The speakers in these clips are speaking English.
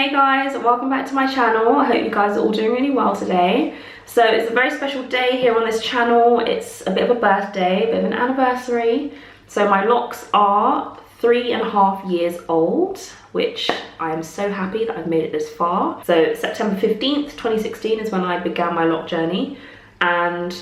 Hey guys, welcome back to my channel. I hope you guys are all doing really well today. So it's a very special day here on this channel. It's a bit of a birthday, a bit of an anniversary. So my locks are 3.5 years old, which I am so happy that I've made it this far. So September 15th, 2016 is when I began my lock journey. And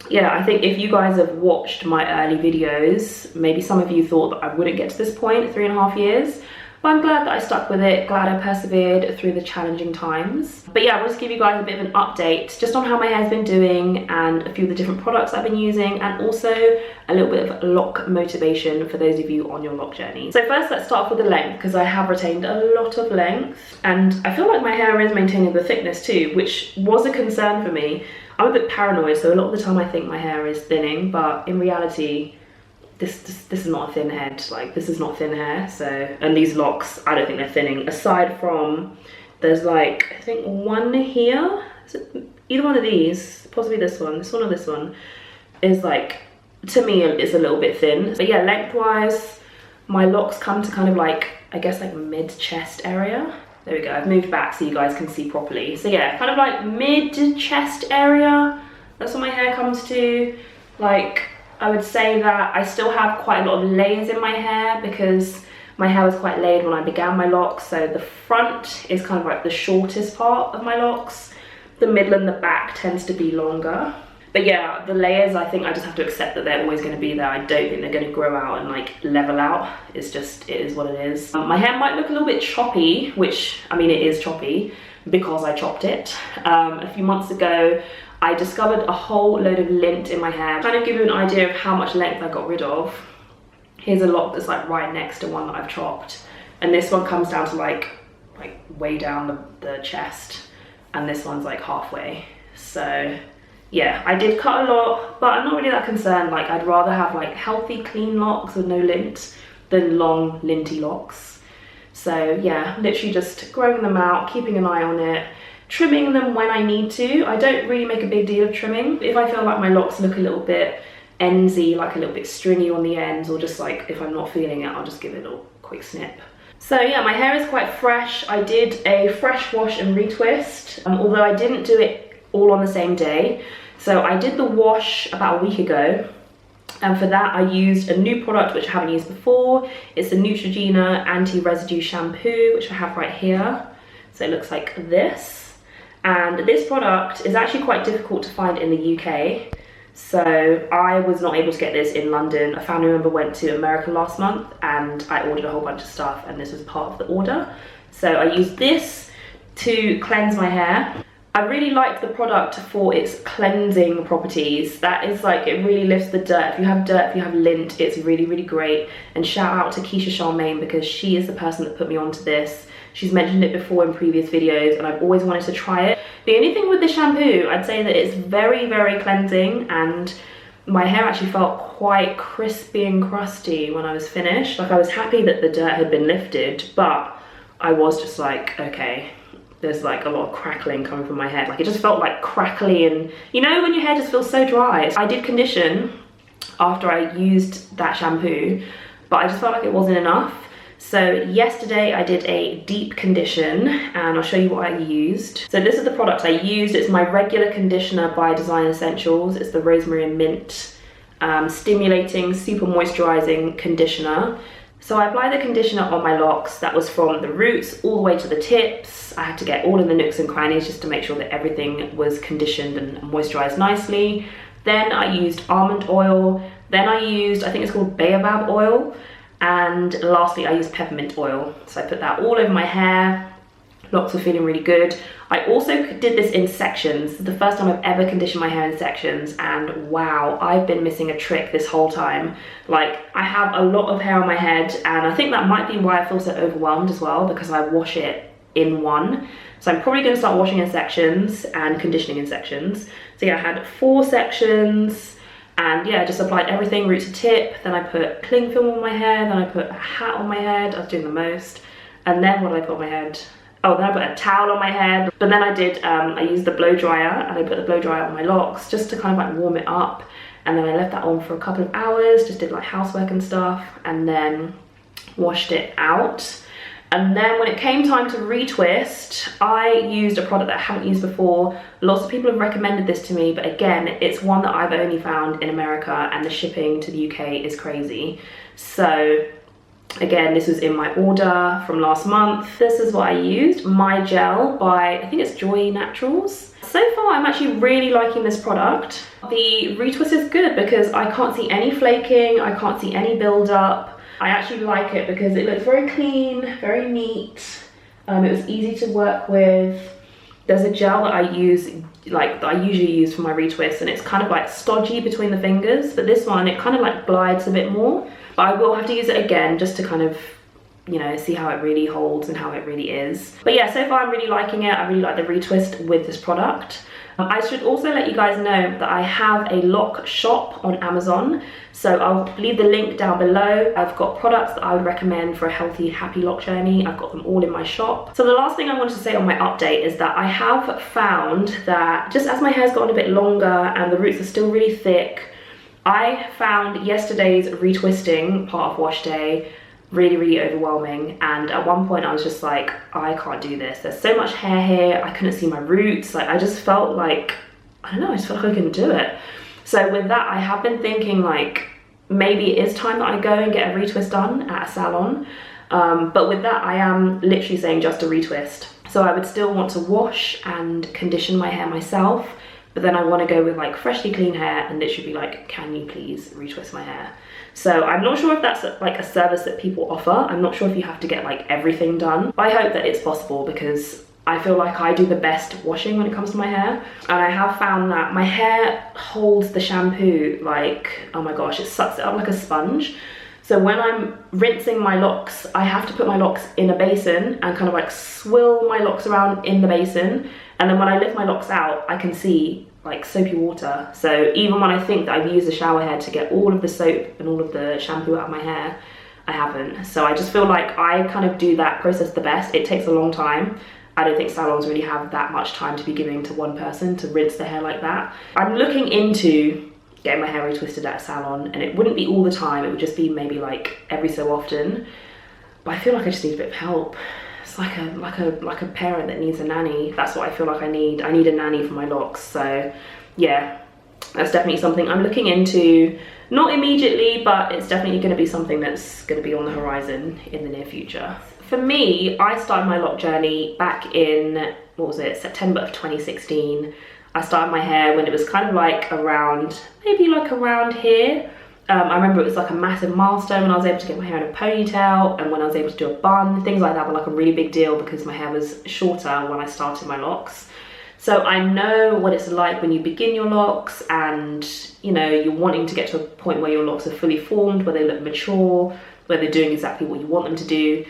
yeah, I think if you guys have watched my early videos, maybe some of you thought that I wouldn't get to this point, 3.5 years. But I'm glad that I stuck with it, glad I persevered through the challenging times. But yeah, I want to give you guys a bit of an update just on how my hair's been doing and a few of the different products I've been using, and also a little bit of lock motivation for those of you on your lock journey. So first, let's start off with the length, because I have retained a lot of length and I feel like my hair is maintaining the thickness too, which was a concern for me. I'm a bit paranoid, so a lot of the time I think my hair is thinning, but in reality, this is not a thin head. Like, this is not thin hair. So, and these locks, I don't think they're thinning, aside from there's like, I think one here, is it either one of these, possibly this one or this one, is like, to me it's a little bit thin. But yeah, lengthwise my locks come to kind of like, I guess like mid chest area. There we go, I've moved back so you guys can see properly. So yeah, kind of like mid chest area, that's what my hair comes to. Like, I would say that I still have quite a lot of layers in my hair because my hair was quite layered when I began my locks. So the front is kind of like the shortest part of my locks. The middle and the back tends to be longer. But yeah, the layers, I think I just have to accept that they're always going to be there. I don't think they're going to grow out and like level out. It's just, it is what it is. My hair might look a little bit choppy, which, I mean, it is choppy because I chopped it. A few months ago, I discovered a whole load of lint in my hair. Kind of give you an idea of how much length I got rid of. Here's a lock that's like right next to one that I've chopped. And this one comes down to like way down the chest. And this one's like halfway. So yeah, I did cut a lot, but I'm not really that concerned. Like, I'd rather have like healthy, clean locks with no lint than long, linty locks. So yeah, literally just growing them out, keeping an eye on it, trimming them when I need to. I don't really make a big deal of trimming. If I feel like my locks look a little bit endsy, like a little bit stringy on the ends, or just like if I'm not feeling it, I'll just give it a little quick snip. So yeah, my hair is quite fresh. I did a fresh wash and retwist, although I didn't do it all on the same day. So I did the wash about a week ago, and for that I used a new product which I haven't used before. It's the Neutrogena anti-residue shampoo, which I have right here. So it looks like this. And this product is actually quite difficult to find in the UK. So I was not able to get this in London. A family member went to America last month and I ordered a whole bunch of stuff and this was part of the order. So I used this to cleanse my hair. I really liked the product for its cleansing properties. That is like, it really lifts the dirt. If you have dirt, if you have lint, it's really, really great. And shout out to Keisha Charmaine, because she is the person that put me onto this. She's mentioned it before in previous videos and I've always wanted to try it. The only thing with the shampoo, I'd say that it's very, very cleansing, and my hair actually felt quite crispy and crusty when I was finished. Like, I was happy that the dirt had been lifted, but I was just like, okay, there's like a lot of crackling coming from my head. Like, it just felt like crackly, and you know when your hair just feels so dry. I did condition after I used that shampoo, but I just felt like it wasn't enough. So yesterday I did a deep condition and I'll show you what I used. So this is the product I used. It's my regular conditioner by Design Essentials. It's the Rosemary and Mint Stimulating Super Moisturizing Conditioner. So I applied the conditioner on my locks. That was from the roots all the way to the tips. I had to get all in the nooks and crannies just to make sure that everything was conditioned and moisturized nicely. Then I used almond oil. Then I used, I think it's called baobab oil. And lastly, I used peppermint oil. So I put that all over my hair. Locks were feeling really good. I also did this in sections. The first time I've ever conditioned my hair in sections, and wow, I've been missing a trick this whole time. Like, I have a lot of hair on my head, and I think that might be why I feel so overwhelmed as well, because I wash it in one. So I'm probably gonna start washing in sections and conditioning in sections. So yeah, I had 4 sections. And yeah, just applied everything root to tip. Then I put cling film on my hair. Then I put a hat on my head. I was doing the most. And then what did I put on my head? Oh, then I put a towel on my head. But then I used the blow dryer, and I put the blow dryer on my locks just to kind of like warm it up. And then I left that on for a couple of hours, just did like housework and stuff, and then washed it out. And then when it came time to retwist, I used a product that I haven't used before. Lots of people have recommended this to me, but again, it's one that I've only found in America, and the shipping to the UK is crazy. So again, this was in my order from last month. This is what I used, My Gel by, I think it's Joy Naturals. So far, I'm actually really liking this product. The retwist is good because I can't see any flaking, I can't see any buildup. I actually like it because it looks very clean, very neat. It was easy to work with. There's a gel that I use, like that I usually use for my retwist, and it's kind of like stodgy between the fingers, but this one, it kind of like glides a bit more. But I will have to use it again just to kind of, you know, see how it really holds and how it really is. But yeah, so far I'm really liking it. I really like the retwist with this product. I should also let you guys know that I have a lock shop on Amazon, so I'll leave the link down below. I've got products that I would recommend for a healthy, happy lock journey. I've got them all in my shop. So the last thing I wanted to say on my update is that I have found that just as my hair's gotten a bit longer and the roots are still really thick, I found yesterday's retwisting part of wash day really overwhelming, and at one point I was just like, I can't do this. There's so much hair here, I couldn't see my roots. Like, I just felt like, I don't know, I just felt like I couldn't do it. So with that, I have been thinking like, maybe it is time that I go and get a retwist done at a salon. But with that, I am literally saying just a retwist. So I would still want to wash and condition my hair myself, but then I want to go with like freshly clean hair and literally be like, can you please retwist my hair? So I'm not sure if that's like a service that people offer. I'm not sure if you have to get like everything done. But I hope that it's possible because I feel like I do the best washing when it comes to my hair. And I have found that my hair holds the shampoo like, oh my gosh, it sucks it up like a sponge. So when I'm rinsing my locks, I have to put my locks in a basin and kind of like swill my locks around in the basin. And then when I lift my locks out, I can see like soapy water. So even when I think that I've used the shower head to get all of the soap and all of the shampoo out of my hair, I haven't. So I just feel like I kind of do that process the best. It takes a long time. I don't think salons really have that much time to be giving to one person to rinse their hair like that. I'm looking into getting my hair retwisted at a salon, and it wouldn't be all the time. It would just be maybe like every so often. But I feel like I just need a bit of help. It's like a parent that needs a nanny. That's what I feel like I need. I need a nanny for my locks. So yeah, that's definitely something I'm looking into. Not immediately, but it's definitely going to be something that's going to be on the horizon in the near future. For me, I started my lock journey back in, what was it, September of 2016. I started my hair when it was kind of like around, maybe like around here. I remember it was like a massive milestone when I was able to get my hair in a ponytail, and when I was able to do a bun. Things like that were like a really big deal because my hair was shorter when I started my locks. So I know what it's like when you begin your locks and, you know, you're wanting to get to a point where your locks are fully formed, where they look mature, where they're doing exactly what you want them to do.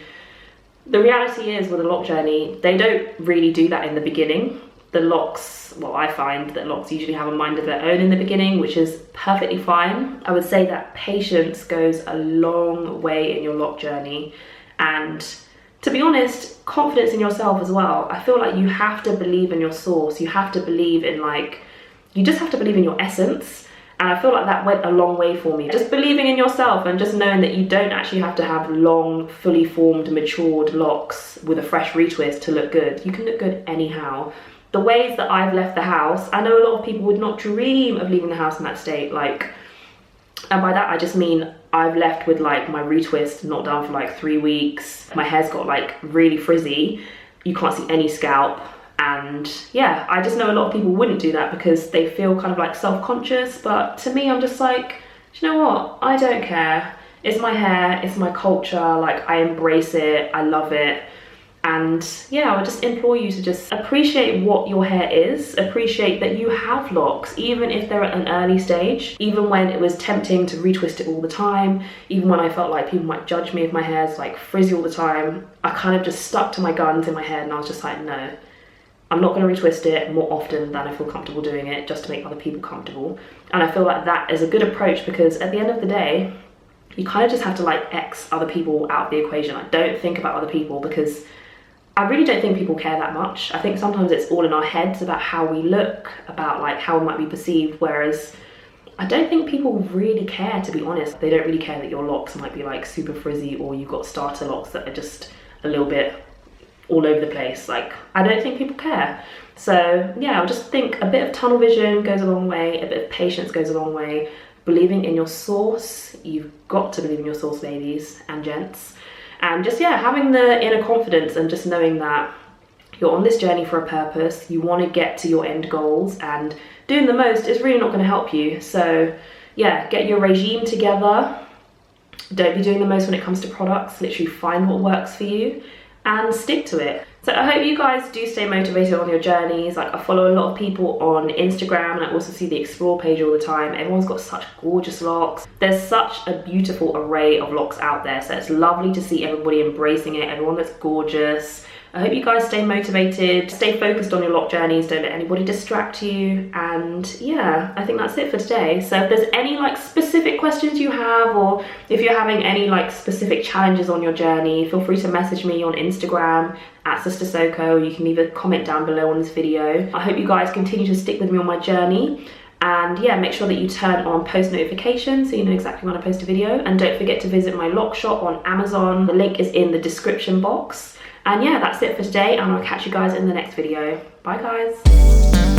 The reality is with a lock journey, they don't really do that in the beginning. The locks, well, I find that locks usually have a mind of their own in the beginning, which is perfectly fine. I would say that patience goes a long way in your lock journey, and to be honest, confidence in yourself as well. I feel like you have to believe in your source. You have to believe in you just have to believe in your essence. And I feel like that went a long way for me. Just believing in yourself and just knowing that you don't actually have to have long, fully formed, matured locks with a fresh retwist to look good. You can look good anyhow. The ways that I've left the house, I know a lot of people would not dream of leaving the house in that state. And by that I just mean I've left with like my retwist not done for like 3 weeks. My hair's got like really frizzy. You can't see any scalp. And yeah, I just know a lot of people wouldn't do that because they feel kind of like self-conscious. But to me, I'm just like, do you know what? I don't care. It's my hair, it's my culture. Like, I embrace it, I love it. And yeah, I would just implore you to just appreciate what your hair is, appreciate that you have locks, even if they're at an early stage, even when it was tempting to retwist it all the time, even when I felt like people might judge me if my hair's like frizzy all the time. I kind of just stuck to my guns in my head and I was just like, no, I'm not going to retwist it more often than I feel comfortable doing it, just to make other people comfortable. And I feel like that is a good approach because at the end of the day, you kind of just have to like X other people out of the equation. Like, don't think about other people because I really don't think people care that much. I think sometimes it's all in our heads about how we look, about like how we might be perceived, whereas I don't think people really care, to be honest. They don't really care that your locks might be like super frizzy or you've got starter locks that are just a little bit all over the place. Like, I don't think people care. So yeah, I just think a bit of tunnel vision goes a long way, a bit of patience goes a long way, believing in your source. You've got to believe in your source, ladies and gents. And just, yeah, having the inner confidence and just knowing that you're on this journey for a purpose, you want to get to your end goals, and doing the most is really not going to help you. So yeah, get your regime together. Don't be doing the most when it comes to products. Literally find what works for you and stick to it. So I hope you guys do stay motivated on your journeys. Like, I follow a lot of people on Instagram, and I also see the Explore page all the time. Everyone's got such gorgeous locks. There's such a beautiful array of locks out there, so it's lovely to see everybody embracing it, everyone that's gorgeous. I hope you guys stay motivated, stay focused on your lock journeys, don't let anybody distract you, and yeah, I think that's it for today. So if there's any like specific questions you have, or if you're having any like specific challenges on your journey, feel free to message me on Instagram at Sister Soko. You can leave a comment down below on this video. I hope you guys continue to stick with me on my journey. And yeah, make sure that you turn on post notifications so you know exactly when I post a video. And don't forget to visit my lock shop on Amazon. The link is in the description box. And yeah, that's it for today, and I'll catch you guys in the next video. Bye guys.